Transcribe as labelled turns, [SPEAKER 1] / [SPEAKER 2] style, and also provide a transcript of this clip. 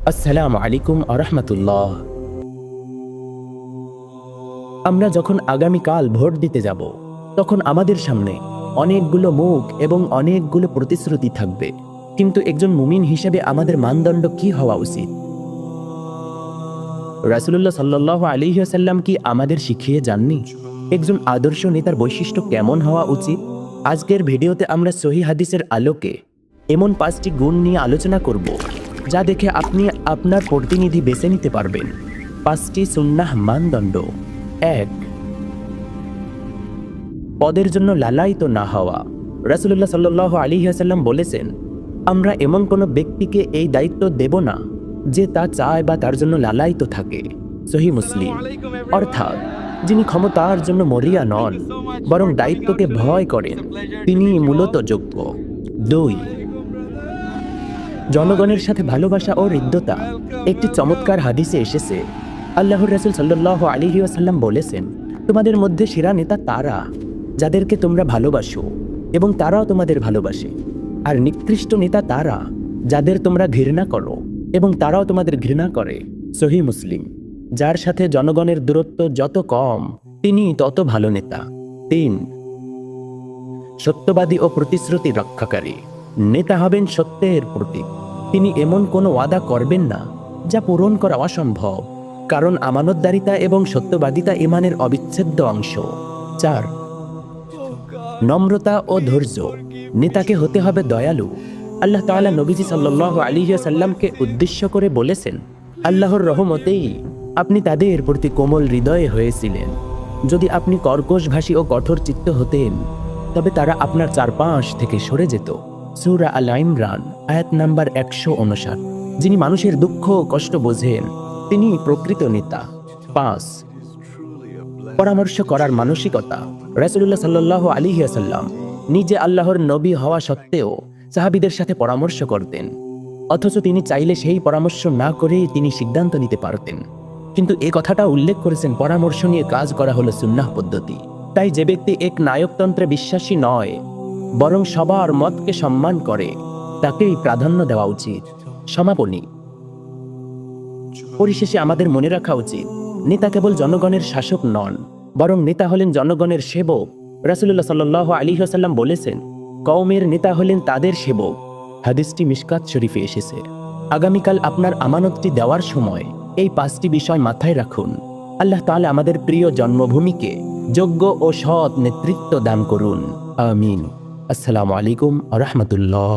[SPEAKER 1] আসসালামু আলাইকুম ওয়া রাহমাতুল্লাহ। আমরা যখন আগামীকাল ভোট দিতে যাব, তখন আমাদের সামনে অনেকগুলো মুখ এবং অনেকগুলো প্রতিশ্রুতি থাকবে। কিন্তু একজন মুমিন হিসেবে আমাদের মানদণ্ড কি হওয়া উচিত? রাসূলুল্লাহ সাল্লাল্লাহু আলাইহি ওয়াসাল্লাম কি আমাদের শিখিয়ে যাননি একজন আদর্শ নেতার বৈশিষ্ট্য কেমন হওয়া উচিত? আজকের ভিডিওতে আমরা সহিহ হাদিসের আলোকে এমন 5টি গুণ নিয়ে আলোচনা করব, যা দেখে আপনি আপনার প্রতিনিধি বেছে নিতে পারবেন। 5টি সুন্নাহ মানদণ্ড। 1, পদের জন্য লালায়িত না হওয়া। রাসূলুল্লাহ সাল্লাল্লাহু আলাইহি ওয়াসাল্লাম বলেছেন, আমরা এমন কোনো ব্যক্তিকে এই দায়িত্ব দেব না যে তা চায় বা তার জন্য লালায়িত থাকে। সহিহ মুসলিম। অর্থাৎ যিনি ক্ষমতার জন্য মরিয়া নন, বরং দায়িত্বকে ভয় করেন, তিনি মূলত যোগ্য। 2, জনগণের সাথে ভালোবাসা ও হৃদ্যতা। একটি চমৎকার হাদিসে এসেছে, আল্লাহর রাসূল সাল্লাল্লাহু আলাইহি ওয়াসাল্লাম বলেছেন, তোমাদের মধ্যে সেরা নেতা তারা যাদেরকে তোমরা ভালোবাসো এবং তারাও তোমাদের ভালোবাসে, আর নিকৃষ্ট নেতা তারা যাদের তোমরা ঘৃণা করো এবং তারাও তোমাদের ঘৃণা করে। সহিহ মুসলিম। যার সাথে জনগণের দূরত্ব যত কম, তিনি তত ভালো নেতা। 3, সত্যবাদী ও প্রতিশ্রুতি রক্ষাকারী। নেতা হবেন সত্যের প্রতীক। তিনি এমন কোনো ওয়াদা করবেন না যা পূরণ করা অসম্ভব, কারণ আমানতদারিতা এবং সত্যবাদিতা ঈমানের অবিচ্ছেদ্য অংশ। 4, নম্রতা ও ধৈর্য। নেতাকে হতে হবে দয়ালু। আল্লাহ তাআলা নবীজি সাল্লাল্লাহু আলাইহি ওয়াসাল্লামকে উদ্দেশ্য করে বলেছেন, আল্লাহর রহমতেই আপনি তাদের প্রতি কোমল হৃদয়ে হয়েছিলেন। যদি আপনি কর্কশভাষী ও কঠোর চিত্ত হতেন, তবে তারা আপনার চারপাশ থেকে সরে যেত। সূরা আল ইমরান আয়াত নাম্বার 159। যিনি মানুষের দুঃখ ও কষ্ট বোঝেন, তিনি প্রকৃত নেতা। 5, পরামর্শ করার মানসিকতা। রাসূলুল্লাহ সাল্লাল্লাহু আলাইহি ওয়াসাল্লাম নিজে আল্লাহর নবী হওয়া সত্ত্বেও সাহাবীদের সাথে পরামর্শ করতেন, অথচ তিনি চাইলে সেই পরামর্শ না করেই তিনি সিদ্ধান্ত নিতে পারতেন। কিন্তু এই কথাটা উল্লেখ করেছেন, পরামর্শ নিয়ে কাজ করা হলো সুন্নাহ পদ্ধতি। তাই যে ব্যক্তি এক নায়কতন্ত্রে বিশ্বাসী নয়, বরং সবার মতকে সম্মান করে, তাকেই প্রাধান্য দেওয়া উচিত। সমাপনী। পরিশেষে আমাদের মনে রাখা উচিত, নেতা কেবল জনগণের শাসক নন, বরং নেতা হলেন জনগণের সেবক। রাসূলুল্লাহ সাল্লাল্লাহু আলাইহি ওয়াসাল্লাম বলেছেন, কওমের নেতা হলেন তাদের সেবক। হাদিসটি মিশকাত শরীফে এসেছে। আগামীকাল আপনার আমানতটি দেওয়ার সময় এই 5টি বিষয় মাথায় রাখুন। আল্লাহ তাআলা আমাদের প্রিয় জন্মভূমিকে যোগ্য ও সৎ নেতৃত্ব দান করুন। আমিন। আসসালামু আলাইকুম ওয়া রাহমাতুল্লাহ।